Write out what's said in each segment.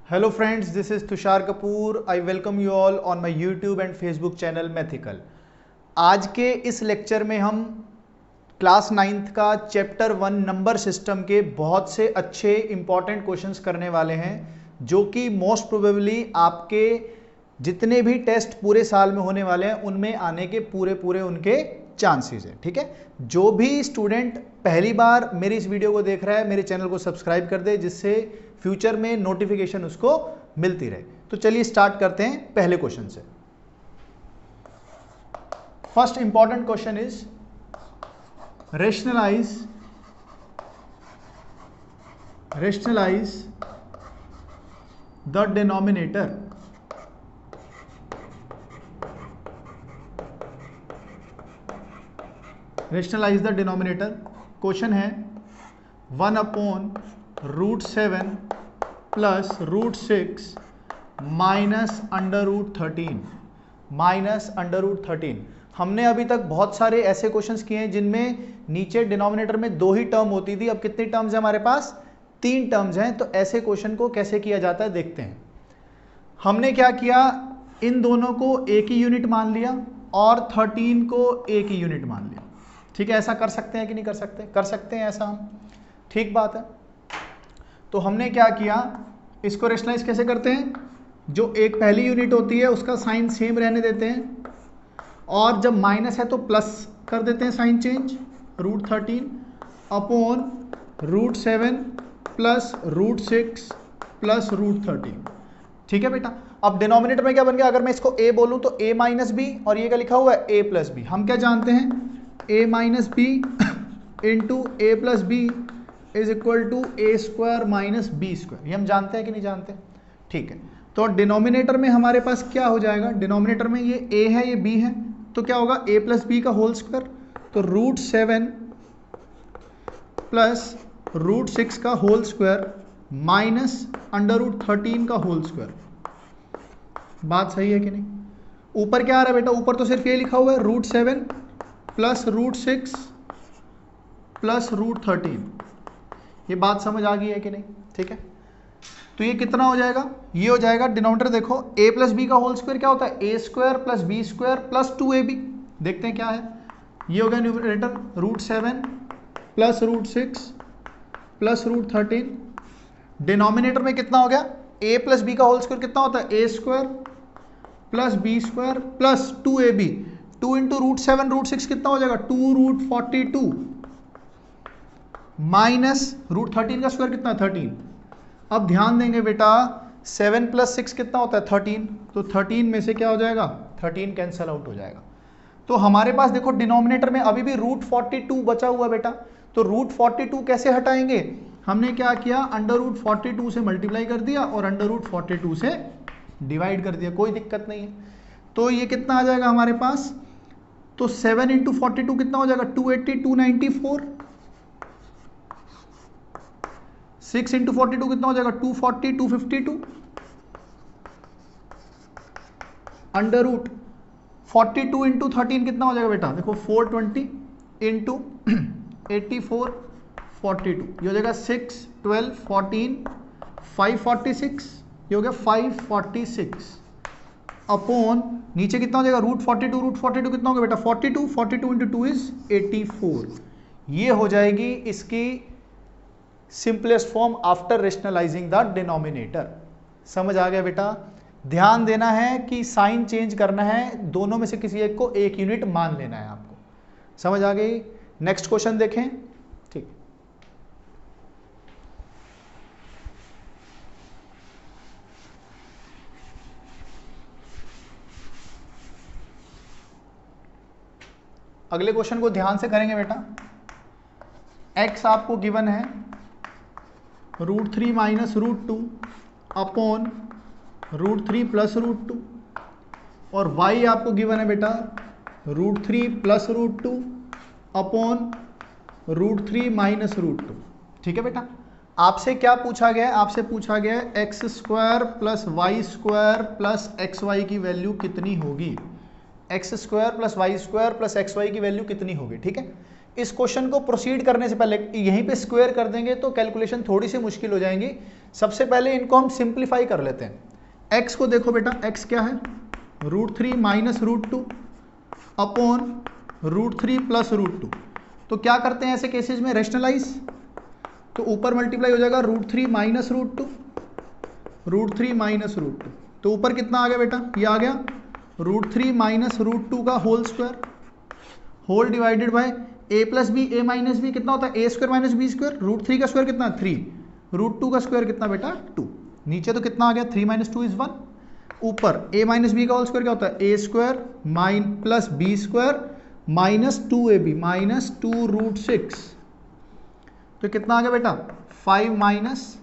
Hello friends, this is Tushar Kapoor. I welcome you all on my YouTube and Facebook channel Methical. आज के इस lecture में हम class 9th का चैप्टर 1 नंबर सिस्टम के बहुत से अच्छे इंपॉर्टेंट क्वेश्चंस करने वाले हैं, जो कि मोस्ट प्रोबेबली आपके जितने भी टेस्ट पूरे साल में होने वाले हैं उनमें आने के पूरे उनके चांसेस हैं. ठीक है, जो भी स्टूडेंट पहली बार मेरी इस वीडियो को देख रहा है मेरे चैनल को सब्सक्राइब कर दे, जिससे फ्यूचर में नोटिफिकेशन उसको मिलती रहे. तो चलिए स्टार्ट करते हैं पहले क्वेश्चन से. First important question is rationalize the denominator. Rationalize the denominator. Question है 1/√7 प्लस √6 माइनस √13. हमने अभी तक बहुत सारे ऐसे क्वेश्चंस किए हैं जिनमें नीचे डिनोमिनेटर में 2 ही टर्म होती थी. अब कितनी टर्म्स है हमारे पास? 3 टर्म्स हैं. तो ऐसे क्वेश्चन को कैसे किया जाता है देखते हैं. हमने क्या किया, इन दोनों को एक ही यूनिट मान लिया और 13 को एक ही यूनिट मान लिया. ठीक है, ऐसा कर सकते हैं कि नहीं कर सकते? कर सकते हैं ऐसा हम. ठीक बात है. तो हमने क्या किया, इसको रेशनलाइज कैसे करते हैं, जो एक पहली यूनिट होती है उसका साइन सेम रहने देते हैं, और जब माइनस है तो प्लस कर देते हैं sign change. √13 upon √7 plus √6 plus √13. ठीक है बेटा. अब डिनोमिनेटर में क्या बन गया, अगर मैं इसको a बोलूं तो a माइनस बी, और ये क्या लिखा हुआ है a प्लस बी. हम क्या जानते हैं, a minus b into a plus b is equal to a square minus B square. ये हम जानते हैं कि नहीं जानते? ठीक है. तो डिनोमिनेटर में हमारे पास क्या हो जाएगा, डिनोमिनेटर में ये a है ये b है, तो क्या होगा a प्लस बी का होल स्क्वायर. तो √7 प्लस √6 का होल स्क्वायर माइनस √13 का होल स्क्वायर. बात सही है कि नहीं? ऊपर क्या आ रहा है बेटा, ऊपर तो सिर्फ ये लिखा हुआ है √7 प्लस √6 प्लस √13. ये बात समझ आ गई है कि नहीं? ठीक है. तो ये कितना हो जाएगा, ये हो जाएगा डिनोमिनेटर देखो a प्लस बी का होल स्क्वायर क्या होता है, a square plus B square plus 2ab. देखते हैं क्या है. ये हो गया न्यूमरेटर √7 प्लस √6 प्लस √13. डिनोमिनेटर में कितना हो गया, a प्लस बी का होल स्क्वायर कितना होता है, a square plus B square plus 2ab. 2 into √7 √6 कितना हो जाएगा, 2√42 माइनस √13 का स्क्वायर कितना है 13. अब ध्यान देंगे बेटा, 7 प्लस 6 कितना होता है 13. तो 13 में से क्या हो जाएगा, 13 कैंसल आउट हो जाएगा. तो हमारे पास देखो डिनोमिनेटर में अभी भी √42 बचा हुआ बेटा. तो √42 कैसे हटाएंगे, हमने क्या किया, √42 से मल्टीप्लाई कर दिया और √42 से डिवाइड कर दिया. कोई दिक्कत नहीं है. तो ये कितना आ जाएगा हमारे पास, तो 7 इंटू 42 कितना हो जाएगा, 280 294. 6 इंटू 42 कितना हो जाएगा, 240 252. √42 इंटू 13 कितना हो जाएगा बेटा, देखो 420 इंटू 84 42. ये हो जाएगा 6 12 14 546. ये हो गया 546 अपॉन नीचे कितना हो जाएगा, √42 कितना होगा बेटा, 42 इंटू 2 इज 84. ये हो जाएगी इसकी simplest form after rationalising the denominator. समझ आ गया बेटा? ध्यान देना है कि साइन चेंज करना है, दोनों में से किसी एक को एक यूनिट मान लेना है आपको. समझ आ गई? नेक्स्ट क्वेश्चन देखें. ठीक, अगले क्वेश्चन को ध्यान से करेंगे बेटा. x आपको गिवन है √3 माइनस √2 अपॉन √3 प्लस √2, और y आपको गिवन है बेटा √3 प्लस √2 अपॉन √3 माइनस √2. ठीक है बेटा. आपसे क्या पूछा गया है, आपसे पूछा गया है x square plus y square plus x y की वैल्यू कितनी होगी. X square plus y square plus x y की वैल्यू कितनी होगी. ठीक है, इस क्वेश्चन को प्रोसीड करने से पहले यहीं पे स्क्वायर कर देंगे तो कैलकुलेशन थोड़ी सी मुश्किल हो जाएंगी। सबसे पहले इनको हम सिंप्लीफाई कर लेते हैं। x को देखो बेटा, x क्या है, √3 माइनस √2 अपॉन √3 प्लस √2। तो क्या करते हैं ऐसे केसेस में, रेशनलाइज, तो ऊपर मल्टीप्लाई हो जाएगा √3 माइनस √2, √3 माइनस √2। तो ऊपर कितना आ गया बेटा, ये आ गया √3 माइनस √2 का whole square, whole divided by a plus B, a minus b कितना होता है, a square minus B square. √3 का स्क्वायर कितना, 3, √2 का स्क्वायर कितना बेटा, 2। नीचे तो कितना आ गया, 3 माइनस 2 इज 1। ऊपर a माइनस बी का होल स्क्वायर क्या होता है, a square plus B square minus 2ab minus 2√6। तो कितना आ गया बेटा, 5 माइनस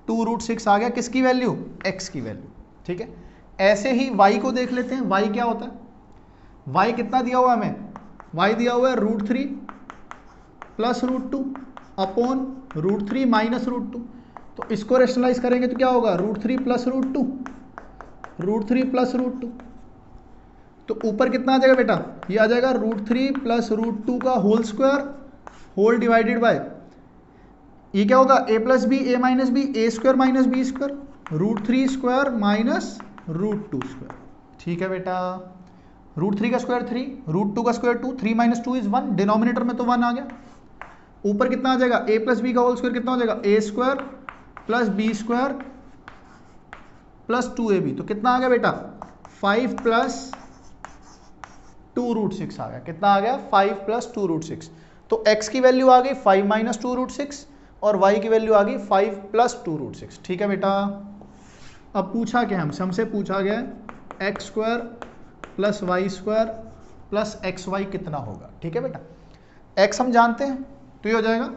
2√6 आ गया, किसकी वैल्यू, x की वैल्यू। ठीक है, ऐसे ही y को देख लेते हैं। y क्या होता है, y कितना दिया हुआ है हमें, y दिया हुआ है √3 प्लस √2 अपॉन √3 माइनस √2। तो इसको रेशनलाइज करेंगे तो क्या होगा, √3 प्लस √2, √3 प्लस √2। तो ऊपर कितना आ जाएगा बेटा, ये आ जाएगा √3 प्लस √2 का whole square, whole divided by, ये क्या होगा, a plus B, a minus B, a square minus B square, √3 square minus √2 square. ठीक है बेटा, √3 का स्क्वायर 3, √2 का स्क्वायर 2, 3 माइनस 2 इज 1, डिनोमिनेटर में तो 1 आ गया। ऊपर कितना आ जाएगा, a प्लस बी का होल स्क्वायर कितना हो जाएगा, a square plus B square plus 2ab। तो कितना आ गया बेटा, 5 प्लस 2√6 आ गया। कितना आ गया, 5 प्लस 2√6। तो x की वैल्यू आ गई 5 माइनस 2√6 और y की वैल्यू आ गई 5 प्लस 2√6। ठीक है बेटा, अब पूछा क्या हमसे पूछा गया x square plus y square plus x y कितना होगा। ठीक है बेटा, x हम जानते हैं तो ये हो जाएगा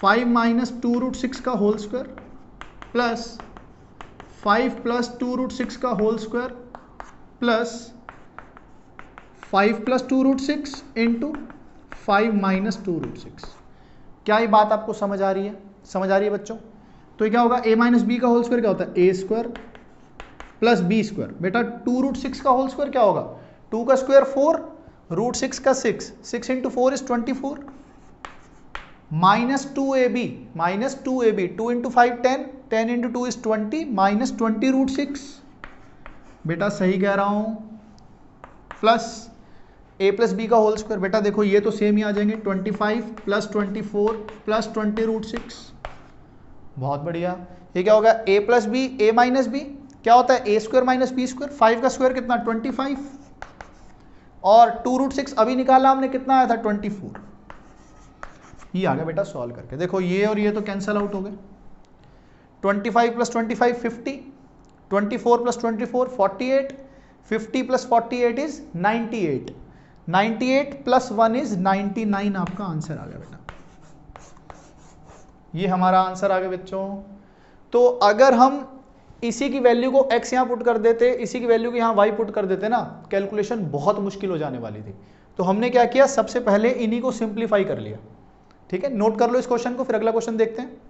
5 माइनस 2√6 का होल स्क्वायर प्लस 5 प्लस 2√6 का whole square plus 5 plus 2√6 into 5 minus 2√6। क्या ये बात आपको समझ आ रही है, समझ आ रही है बच्चों। तो ये क्या होगा, a माइनस बी का होल स्क्वायर क्या होता है, a square plus B square. बेटा 2√6 का होल स्क्वायर क्या होगा, 2 का स्क्वायर 4, √6 का 6, 6 into 4 is 24, minus 2ab, 2 into 5 10, 10 into 2 is 20, minus 20√6। बेटा सही कह रहा हूं, प्लस a प्लस बी का होल स्क्वायर। बेटा देखो ये तो सेम ही आ जाएंगे, 25 प्लस 24 प्लस 20√6। बहुत बढ़िया। ये क्या होगा, a plus B, a minus B क्या होता है, a square minus B square. 5 का स्क्वायर कितना, 25 और 2√6 अभी निकाला हमने, कितना आया था, 24। ये आ गया बेटा सॉल्व करके। देखो ये और ये तो कैंसल आउट हो गए, 25 plus 25 50, 24 plus 24 48, 50 plus 48 is 98, 98 plus 1 is 99। आपका आंसर आ गया बेटा, ये हमारा आंसर आ गया बच्चों। तो अगर हम इसी की वैल्यू को x यहां पुट कर देते, इसी की वैल्यू को यहां y पुट कर देते ना, कैलकुलेशन बहुत मुश्किल हो जाने वाली थी। तो हमने क्या किया, सबसे पहले इन्हीं को सिंप्लीफाई कर लिया। ठीक है, नोट कर लो इस क्वेश्चन को, फिर अगला क्वेश्चन देखते हैं।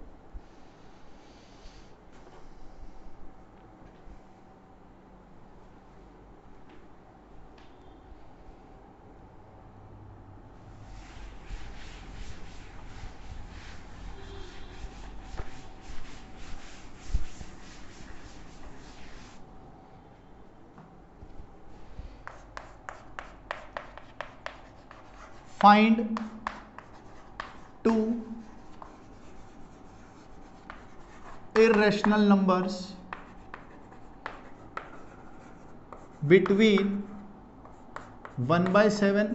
Find 2 irrational numbers between 1/7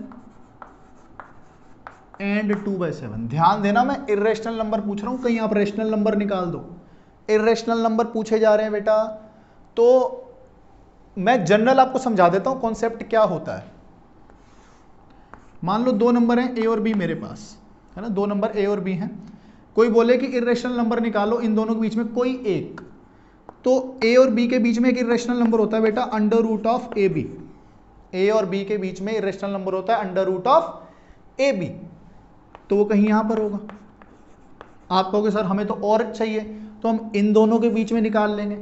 and 2/7। ध्यान देना, मैं इर्रेशनल नंबर पूछ रहा हूं, कहीं आप रेशनल नंबर निकाल दो। इर्रेशनल नंबर पूछे जा रहे हैं बेटा, तो मैं जनरल आपको समझा देता हूं कॉन्सेप्ट क्या होता है। मान लो दो नंबर हैं a और b मेरे पास, है ना, दो नंबर a और b हैं। कोई बोले कि इर्रेशनल नंबर निकालो इन दोनों के बीच में कोई एक, तो a और b के बीच में एक इर्रेशनल नंबर होता है बेटा under root of ab। a और b के बीच में इर्रेशनल नंबर होता है अंडर रूट ऑफ ab, तो वो कहीं यहां पर होगा। आप कहोगे सर हमें तो और चाहिए, तो हम इन दोनों के बीच में निकाल लेंगे।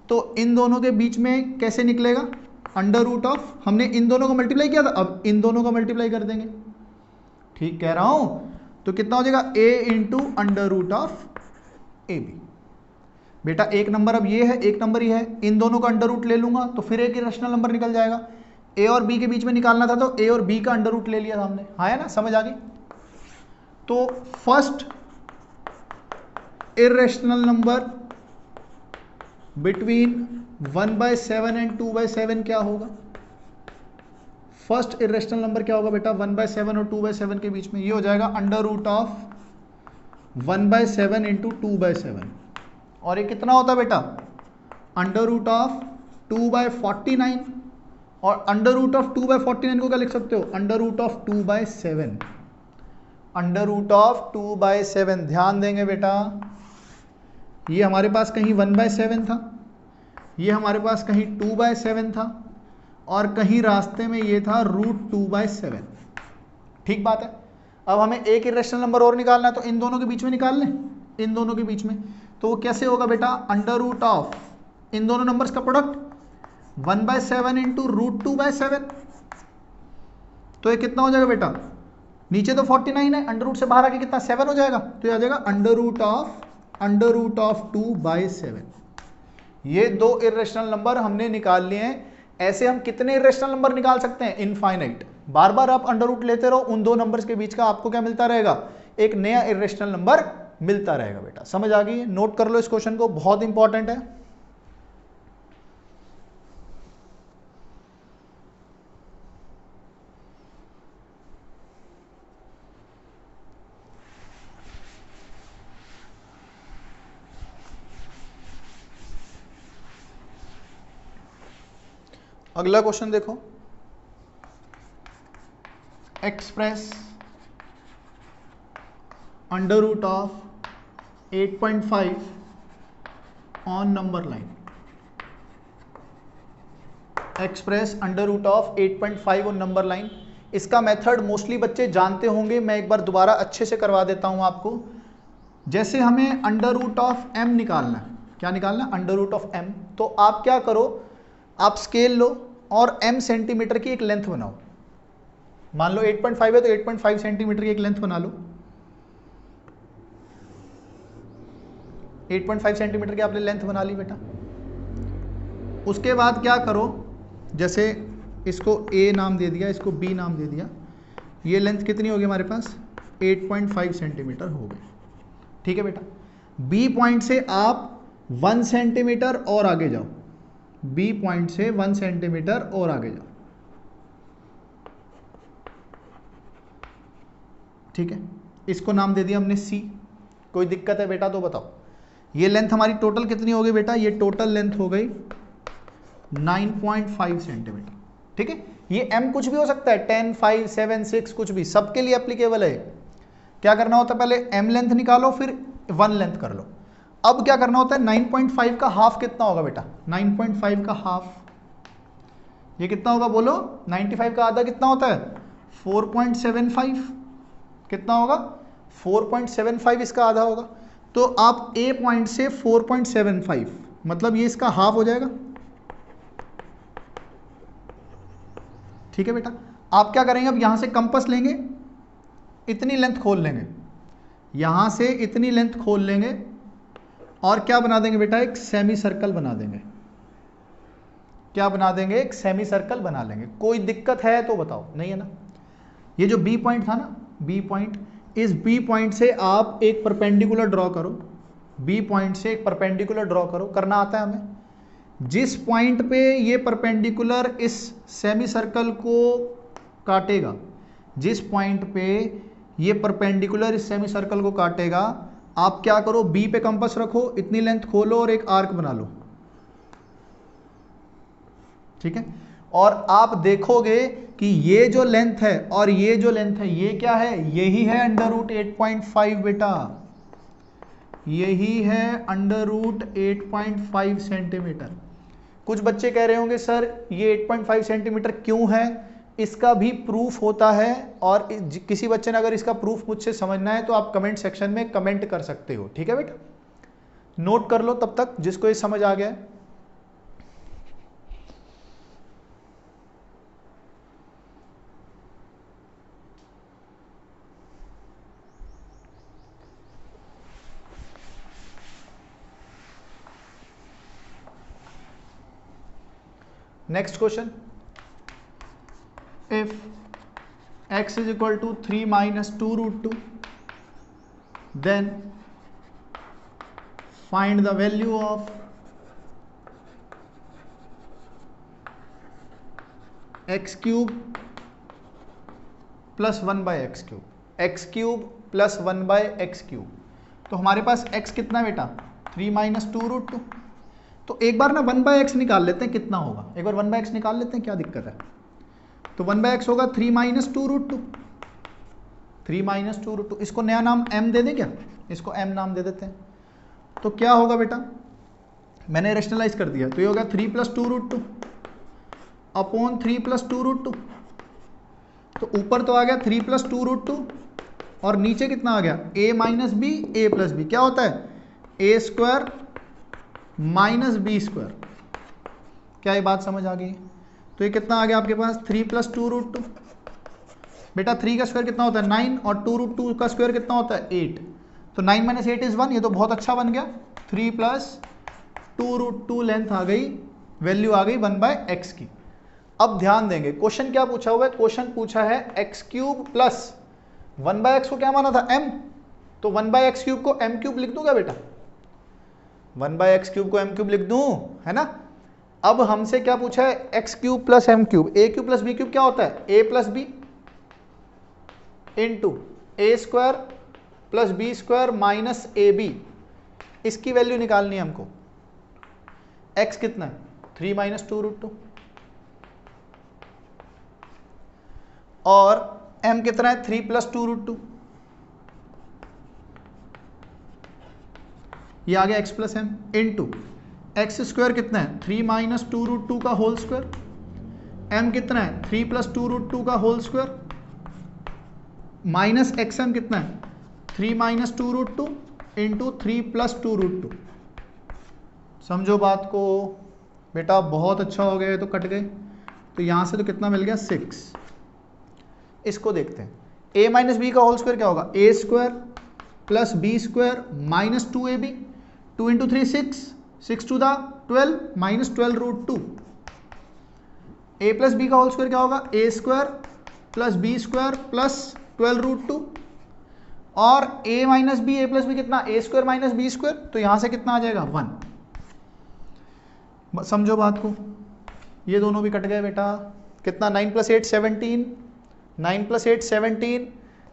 तो इन दोनों के बीच में कैसे निकलेगा, अंडर रूट ऑफ, हमने इन दोनों को मल्टीप्लाई किया था, अब इन दोनों को मल्टीप्लाई कर देंगे। ठीक कह रहा हूं? तो कितना हो जाएगा a into under root of A B. बेटा एक नंबर अब ये है, एक नंबर ये है, इन दोनों का अंडर रूट ले लूंगा तो फिर एक इरेशनल नंबर निकल जाएगा। a और b के बीच में निकालना था तो a और b का अंडर रूट ले लिया हमने। हाँ है ना, समझ आ गई? तो first irrational number between 1/7 and 2/7 क्या होगा? फर्स्ट इरेशनल नंबर क्या होगा बेटा 1/7 और 2/7 के बीच में? ये हो जाएगा अंडर रूट ऑफ 1/7 इंटू 2/7। और ये कितना होता है बेटा? Under root of 2/49। और अंडर रूट ऑफ 2/49 को क्या लिख सकते हो? Under root of 2/7। Under root of 2/7। ध्यान देंगे बेटा, ये हमारे पास कहीं 1/7 था, ये हमारे पास कहीं 2/7 था, और कहीं रास्ते में ये था √2/7। ठीक बात है। अब हमें एक इरेशनल नंबर और निकालना है, तो इन दोनों के बीच में निकाल लें, इन दोनों के बीच में। तो वो कैसे होगा बेटा? अंडर रूट ऑफ इन दोनों नंबर्स का प्रोडक्ट 1/7 इंटू √2/7। तो ये कितना हो जाएगा बेटा? नीचे तो 49 है, अंडर रूट से बाहर आके कितना 7 हो जाएगा, तो ये आ जाएगा अंडर रूट ऑफ 2/7। ये दो इरेशनल नंबर हमने निकाल लिए हैं। ऐसे हम कितने इरेशनल नंबर निकाल सकते हैं? इनफाइनाइट। बार बार आप अंडर रूट लेते रहो, उन दो नंबर्स के बीच का आपको क्या मिलता रहेगा? एक नया इरेशनल नंबर मिलता रहेगा। बेटा समझ आ गई? नोट कर लो इस क्वेश्चन को, बहुत इंपॉर्टेंट है। अगला क्वेश्चन देखो, express under root of 8.5 on number line. Express under root of 8.5 on number line. इसका मेथड मोस्टली बच्चे जानते होंगे, मैं एक बार दोबारा अच्छे से करवा देता हूं आपको। जैसे हमें अंडर रूट ऑफ m निकालना है, क्या निकालना? Under root of m। तो आप क्या करो, आप स्केल लो और m सेंटीमीटर की एक लेंथ बनाओ। मान लो 8.5 है तो 8.5 सेंटीमीटर की एक लेंथ बना लो। 8.5 सेंटीमीटर की आपने लेंथ बना ली बेटा। उसके बाद क्या करो, जैसे इसको a नाम दे दिया, इसको b नाम दे दिया, ये लेंथ कितनी होगी हमारे पास? 8.5 सेंटीमीटर हो गई। ठीक है बेटा। b पॉइंट से आप 1 सेंटीमीटर और आगे जाओ, b पॉइंट से 1 सेंटीमीटर और आगे जाओ। ठीक है, इसको नाम दे दिया हमने c। कोई दिक्कत है बेटा तो बताओ। ये लेंथ हमारी टोटल कितनी हो गई बेटा? ये टोटल लेंथ हो गई 9.5 सेंटीमीटर। ठीक है, ये m कुछ भी हो सकता है, 10, 5, 7, 6, कुछ भी, सबके लिए एप्लीकेबल है। क्या करना होता है? पहले m लेंथ निकालो, फिर 1 लेंथ कर लो। अब क्या करना होता है? 9.5 का हाफ कितना होगा बेटा? 9.5 का हाफ ये कितना होगा बोलो? 95 का आधा कितना होता है? 4.75। कितना होगा? 4.75 इसका आधा होगा। तो आप a पॉइंट से 4.75, मतलब ये इसका हाफ हो जाएगा। ठीक है बेटा। आप क्या करेंगे? अब यहां से कंपास लेंगे, इतनी लेंथ खोल लेंगे, यहां से इतनी लेंथ खोल लेंगे, और क्या बना देंगे बेटा? एक सेमी सर्कल बना देंगे। क्या बना देंगे? एक सेमी सर्कल बना लेंगे। कोई दिक्कत है तो बताओ, नहीं है ना? ये जो बी पॉइंट था ना, बी पॉइंट, इस बी पॉइंट से आप एक परपेंडिकुलर ड्रॉ करो। बी पॉइंट से एक परपेंडिकुलर ड्रॉ करो, करना आता है हमें। जिस पॉइंट पे ये परपेंडिकुलर इस सेमी सर्कल को काटेगा, जिस पॉइंट पे ये परपेंडिकुलर इस सेमी सर्कल को काटेगा, आप क्या करो? बी पे कंपास रखो, इतनी लेंथ खोलो और एक आर्क बना लो। ठीक है, और आप देखोगे कि ये जो लेंथ है और ये जो लेंथ है, ये क्या है? यही है अंडर रूट 8.5 बेटा, यही है अंडर रूट 8.5 सेंटीमीटर। कुछ बच्चे कह रहे होंगे सर ये 8.5 सेंटीमीटर क्यों है? इसका भी प्रूफ होता है, और किसी बच्चे ने अगर इसका प्रूफ मुझसे समझना है तो आप कमेंट सेक्शन में कमेंट कर सकते हो। ठीक है बेटा, नोट कर लो तब तक जिसको ये समझ आ गया है। Next question, if x is equal to 3 minus 2√2 then find the value of x cube plus 1/x cube, x cube plus 1/x cube. तो हमारे पास x कितना बेटा 3 माइनस 2√2। तो एक बार ना 1/x निकाल लेते हैं कितना होगा, एक बार 1/x निकाल लेते हैं, क्या दिक्कत है। तो 1/x होगा 3 माइनस 2√2, 3 माइनस 2√2। इसको नया नाम m दे दें क्या, इसको m नाम दे देते हैं। तो क्या होगा बेटा, मैंने रेशनलाइज कर दिया, तो ये होगा 3 प्लस 2√2 अपॉन 3 प्लस 2√2। तो ऊपर तो आ गया 3 प्लस 2√2 और नीचे कितना आ गया a minus B A plus B. क्या होता है a square minus B square. क्या ये बात समझ आ गई। तो ये कितना आ गया आपके पास 3 प्लस 2√2। बेटा 3 का स्क्वायर कितना होता है 9 और 2√2 का स्क्वायर कितना होता है 8। तो 9 माइनस 8 इज 1, ये तो बहुत अच्छा बन गया। 3 प्लस 2√2 लेंथ आ गई, वैल्यू आ गई 1/x की। अब ध्यान देंगे क्वेश्चन क्या पूछा हुआ है, क्वेश्चन पूछा है x क्यूब प्लस 1/x को क्या माना था m, तो 1/x क्यूब को m क्यूब लिख दूं क्या बेटा, 1/x क्यूब को m क्यूब लिख दूं, है ना। अब हमसे क्या पूछा है x cube plus m cube, a cube plus b cube क्या होता है a plus B into A square plus B square minus A B. इसकी वैल्यू निकालनी है हमको। x कितना है 3 माइनस 2√2 और m कितना है 3 प्लस 2√2। ये आ गया x plus M into X square कितना है 3 माइनस 2√2 का होल स्क्वायर, m कितना है 3 प्लस 2√2 का होल स्क्वायर माइनस xm कितना है 3 माइनस 2√2 इंटू 3 प्लस 2√2। समझो बात को बेटा, बहुत अच्छा हो गया, तो कट गए। तो यहां से तो कितना मिल गया 6। इसको देखते हैं, a माइनस बी का होल स्क्वायर क्या होगा a square plus B square minus 2ab, 2 into 3 6 to the 12 minus 12√2। a plus B का होल स्क्वायर क्या होगा a square plus B square plus 12√2 और a minus B a plus B कितना a square minus B square. तो यहां से कितना आ जाएगा 1। समझो बात को, ये दोनों भी कट गए बेटा। कितना 9 प्लस 8 17, 9 प्लस 8 17,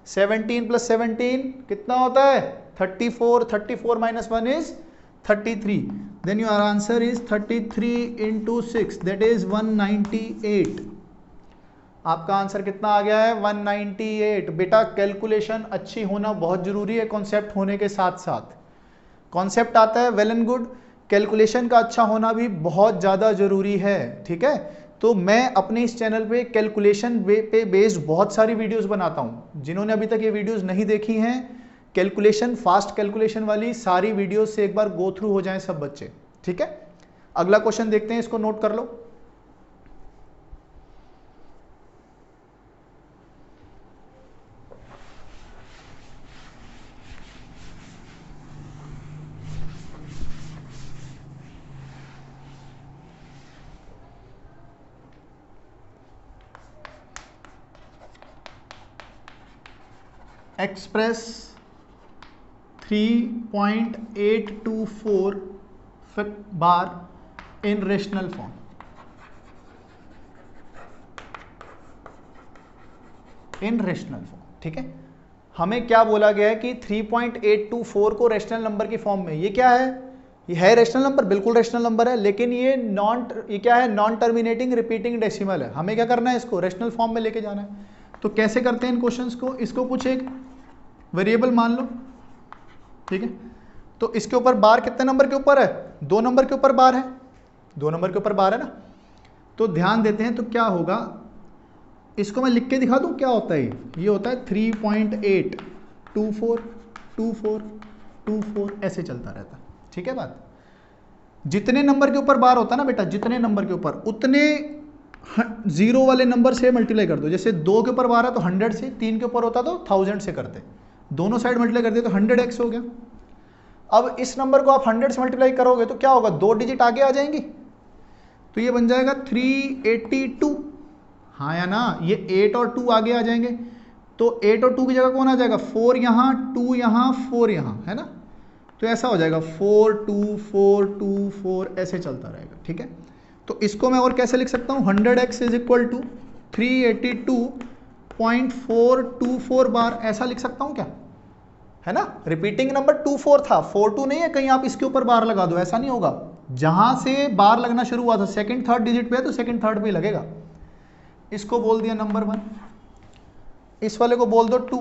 17 प्लस 17 कितना होता है 34, 34 minus 1 is 33। Then your answer is 33 into 6 that is 198। आपका आंसर कितना आ गया है 198। बेटा कैलकुलेशन अच्छी होना बहुत जरूरी है, कॉन्सेप्ट होने के साथ साथ। कॉन्सेप्ट आता है वेल एंड गुड, कैलकुलेशन का अच्छा होना भी बहुत ज़्यादा जरूरी है, ठीक है। तो मैं अपने इस चैनल पे कैलकुलेशन पे बेस्ड बहुत सारी वीडियोस बनाता हूं। जिन्होंने अभी तक ये वीडियोस नहीं देखी हैं, कैलकुलेशन फास्ट कैलकुलेशन वाली सारी वीडियोस से एक बार गो थ्रू हो जाएं सब बच्चे, ठीक है। अगला क्वेश्चन देखते हैं, इसको नोट कर लो। एक्सप्रेस 3.824 बार इन रेशनल फॉर्म। इन रेशनल फॉर्म, ठीक है। हमें क्या बोला गया है कि 3.824 को रेशनल नंबर की फॉर्म में, ये क्या है, ये है रेशनल नंबर, बिल्कुल रेशनल नंबर है, लेकिन ये क्या है नॉन टर्मिनेटिंग रिपीटिंग डेसिमल है। हमें क्या करना है, इसको रेशनल फॉर्म में लेके जाना है। तो कैसे करते हैं इन क्वेश्चंस को, इसको कुछ एक वेरिएबल मान लो, ठीक है। तो इसके ऊपर बार कितने नंबर के ऊपर है 2 नंबर के ऊपर बार है, 2 नंबर के ऊपर बार है ना। तो ध्यान देते हैं, तो क्या होगा, इसको मैं लिख के दिखा दूं क्या होता है। ये होता है 3.824 24 24 ऐसे चलता रहता है, ठीक है बात। जितने नंबर के ऊपर बार होता है ना बेटा, जितने नंबर के ऊपर उतने जीरो वाले नंबर से मल्टीप्लाई कर दो। जैसे 2 के ऊपर बार है तो 100 से, 3 के ऊपर होता तो 1000 से करते, दोनों साइड मल्टीप्लाई कर दिए तो 100x हो गया। अब इस नंबर को आप 100 से मल्टीप्लाई करोगे तो क्या होगा, 2 डिजिट आगे आ जाएंगी। तो तो ये बन जाएगा 382। हाँ या ना, ये 8 और 2 आगे आ जाएंगे, तो 8 और 2 की जगह कौन आ जाएगा, 4 यहाँ, 2 यहाँ, 4 यहाँ, है ना। तो ऐसा हो जाएगा 4 2 4 2 4, ऐसे चलता रहेगा, ठीक है। तो इसको मैं और कैसे लिख सकता हूँ, 100x इज इक्वल टू 382.424 बार, ऐसा लिख सकता हूँ क्या, है ना। रिपीटिंग नंबर 24 था, 42 नहीं है, कहीं आप इसके ऊपर बार लगा दो, ऐसा नहीं होगा। जहां से बार लगना शुरू हुआ था सेकंड थर्ड डिजिट पे है, तो सेकंड थर्ड पे ही लगेगा। इसको बोल दिया नंबर 1, इस वाले को बोल दो 2,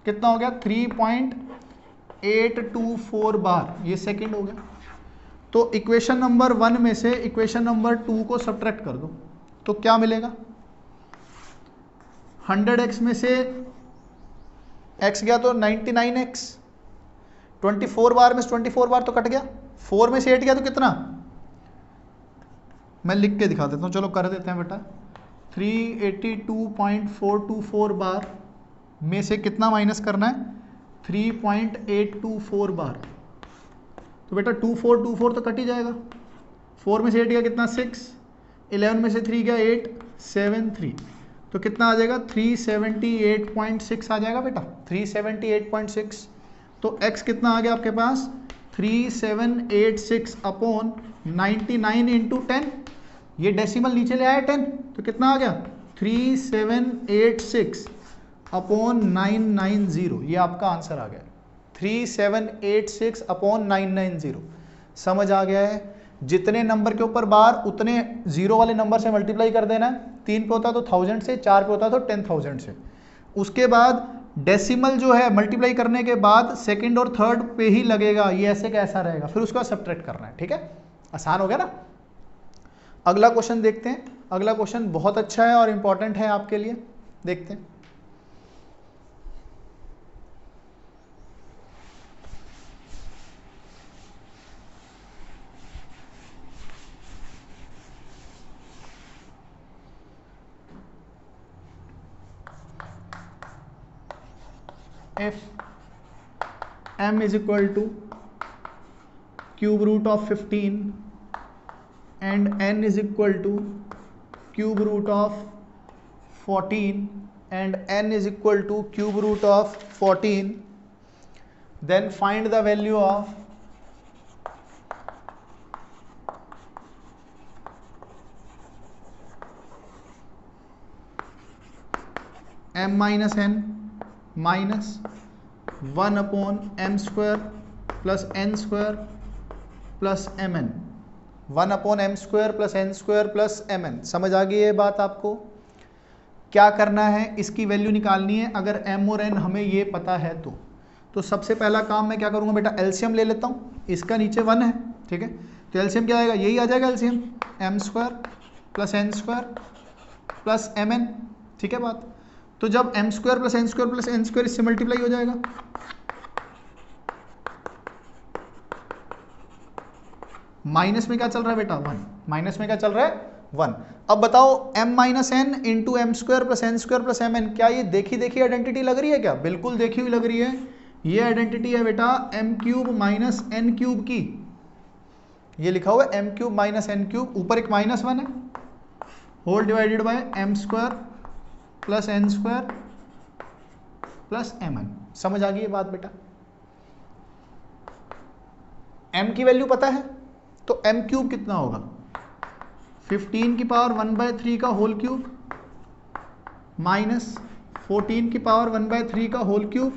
कितना हो गया 3.824 बार, ये सेकंड हो गया। तो इक्वेशन नंबर 1 में से इक्वेशन नंबर 2 को सब्ट्रैक्ट कर दो, तो क्या मिलेगा, 100x में से x गया तो 99x, 24 बार में से 24 बार तो कट गया, 4 में से 8 गया तो कितना, मैं लिख के दिखा देता हूँ, चलो कर देते हैं बेटा। 382.424 बार में से कितना माइनस करना है, 3.824 बार। तो बेटा 2424 तो कट ही जाएगा, 4 में से 8 गया कितना 6, 11 में से 3 गया 8, 7 3, तो कितना आ जाएगा 378.6 आ जाएगा बेटा, 378.6। तो x कितना आ गया आपके पास 3786 अपॉन 99 इंटू 10, ये डेसिमल नीचे ले आया 10, तो कितना आ गया 3786 अपॉन 990, ये आपका आंसर आ गया 3786 अपॉन 990। समझ आ गया है, जितने नंबर के ऊपर बार उतने जीरो वाले नंबर से मल्टीप्लाई कर देना है, 3 पे होता तो 1000 से, 4 पे होता तो 10,000 से। उसके बाद डेसिमल जो है मल्टीप्लाई करने के बाद सेकंड और थर्ड पे ही लगेगा, ये ऐसे कैसा रहेगा, फिर उसका सब्ट्रैक्ट करना है, ठीक है। आसान हो गया ना। अगला क्वेश्चन देखते हैं, अगला क्वेश्चन बहुत अच्छा है और इंपॉर्टेंट है आपके लिए, देखते हैं। If m is equal to cube root of 15 and n is equal to cube root of 14 and n is equal to cube root of 14, then find the value of m minus n minus 1 upon m square plus n square plus mn, 1 upon M square plus N square plus M N. समझ आ गई ये बात आपको। क्या करना है, इसकी वैल्यू निकालनी है। अगर m और n हमें ये पता है तो सबसे पहला काम मैं क्या करूंगा बेटा, एलसीएम ले लेता हूँ। इसका नीचे 1 है, ठीक है, तो एलसीएम क्या आएगा, यही आ जाएगा LCM, M square plus N square plus M N, ठीक है बात। तो जब M square plus N square plus N square इससे मल्टीप्लाई हो जाएगा, माइनस में क्या चल रहा है बेटा 1, माइनस में क्या चल रहा है 1। अब बताओ m minus N into M square plus M N, क्या ये देखी देखी आइडेंटिटी लग रही है क्या, बिल्कुल देखी हुई लग रही है। ये आइडेंटिटी है बेटा M cube minus N cube की, ये लिखा हुआ है M cube minus N cube, ऊपर एक माइनस 1 है, whole divided by M square plus N square plus M N. समझ आ गई ये बात बेटा। m की वैल्यू पता है, तो m क्यूब कितना होगा, 15 की पावर 1/3 का होल क्यूब माइनस 14 की पावर 1/3 का होल क्यूब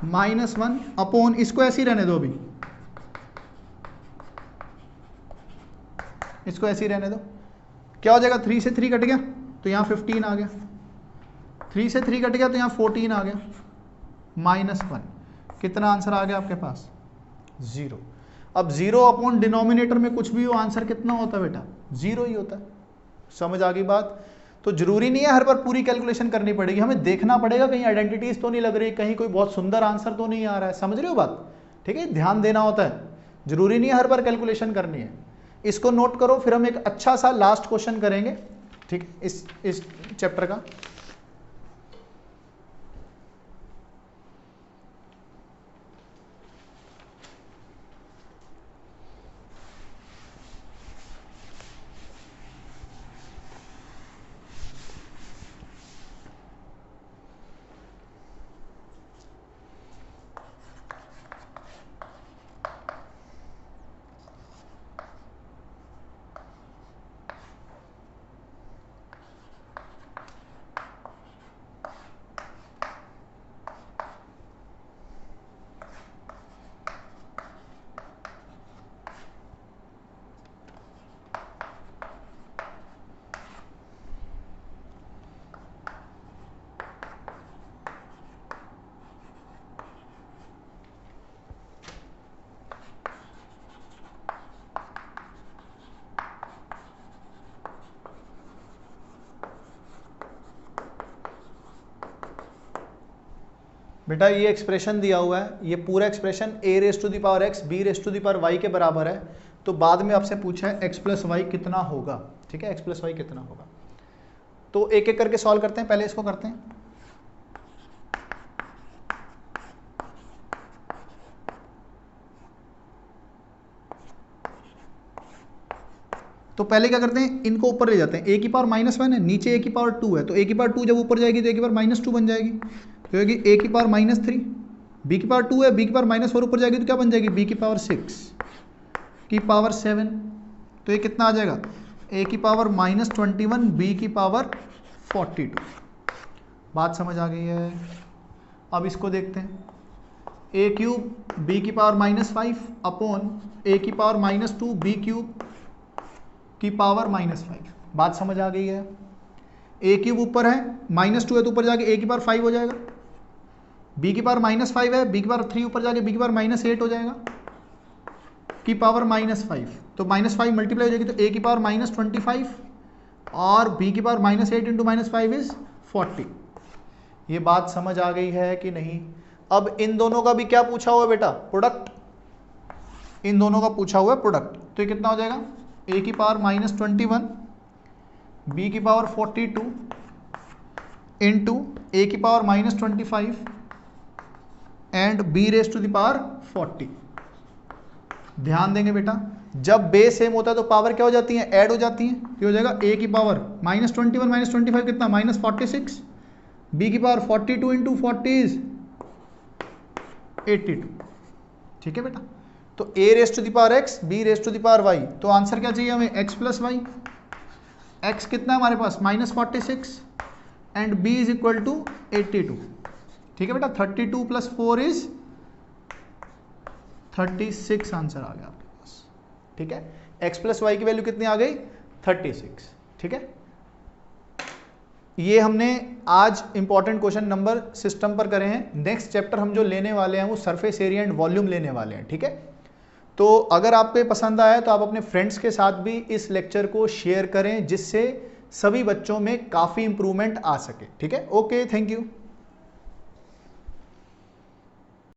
माइनस 1 अपॉन, इसको ऐसे ही रहने दो, अभी इसको ऐसे ही रहने दो। क्या हो जाएगा, 3 से 3 कट गया तो यहाँ 15 आ गया, 3 से 3 कट गया तो यहाँ 14 आ गया, माइनस 1, कितना आंसर आ गया आपके पास 0। अब 0 अपॉन डिनोमिनेटर में कुछ भी हो, आंसर कितना होता है बेटा 0 ही होता है। समझ आ गई बात। तो जरूरी नहीं है हर बार पूरी कैलकुलेशन करनी पड़ेगी, हमें देखना पड़ेगा कहीं आइडेंटिटीज तो नहीं लग रही, कहीं कोई बहुत सुंदर आंसर तो नहीं आ रहा है। समझ रहे हो बात, ठीक है, ध्यान देना होता है, जरूरी नहीं है हर बार कैलकुलेशन करनी है। इसको नोट करो, फिर हम एक अच्छा सा लास्ट क्वेश्चन करेंगे, ठीक, इस चैप्टर का। बेटा ये एक्सप्रेशन दिया हुआ है, ये पूरा expression a raise to the power x b raise to the power y के बराबर है, तो बाद में आपसे पूछा है x प्लस वाई कितना होगा, ठीक है, x प्लस वाई कितना होगा। तो एक एक करके सॉल्व करते हैं, पहले इसको करते हैं। तो पहले क्या करते हैं, इनको ऊपर ले जाते हैं, a की पावर -1 है, नीचे a की पावर 2 है, तो a की पावर 2 जब ऊपर जाएगी तो a की पावर -2 बन जाएगी, तो होगी a की पावर -3, b की पावर 2 है, b की पावर -4 ऊपर जाएगी तो क्या बन जाएगी, b की पावर 6 की पावर 7, तो ये कितना आ जाएगा, a की पावर -21 b की पावर 42। बात समझ आ गई है। अब इसको देखते हैं, a क्यूब b की पावर -5 अपॉन a की पावर -2 b क्यूब की पावर -5। बात समझ आ गई है। a क्यूब ऊपर है, -2 है तो ऊपर जाके a की पावर 5 हो जाएगा, b की पावर -5 है, b की पावर 3 ऊपर जाके b की पावर -8 हो जाएगा की पावर -5, तो -5 मल्टीप्लाई हो जाएगी तो a की पावर -25 और b की पावर -8 इंटू -5 इज 40। ये बात समझ आ गई है कि नहीं। अब इन दोनों का भी क्या पूछा हुआ है बेटा, प्रोडक्ट, इन दोनों का पूछा हुआ है प्रोडक्ट, तो ये कितना हो जाएगा, a की पावर -21 b की पावर 42 इंटू a की power -25 and b raise to the power 40। ध्यान देंगे बेटा, जब बेस सेम होता है तो पावर क्या हो जाती है, ऐड हो जाती है। ये हो जाएगा a की पावर -21 -25 कितना, -46, b की पावर 42 इंटू 40 इज 82। ठीक है बेटा, तो a raise to the power x, b raise to the power y, तो आंसर क्या चाहिए हमें, x प्लस वाई। x कितना है हमारे पास, -46 and b is equal to 82। ठीक है बेटा, 32 प्लस 4 इज 36 आंसर आ गया आपके पास। ठीक है, x प्लस वाई की वैल्यू कितनी आ गई, 36। ठीक है, ये हमने आज इंपॉर्टेंट क्वेश्चन नंबर सिस्टम पर करे हैं। नेक्स्ट चैप्टर हम जो लेने वाले हैं वो सरफेस एरिया एंड वॉल्यूम लेने वाले हैं। ठीक है, तो अगर आपको ये पसंद आया तो आप अपने फ्रेंड्स के साथ भी इस लेक्चर को शेयर करें, जिससे सभी बच्चों में काफ़ी इंप्रूवमेंट आ सके। ठीक है, ओके, थैंक यू।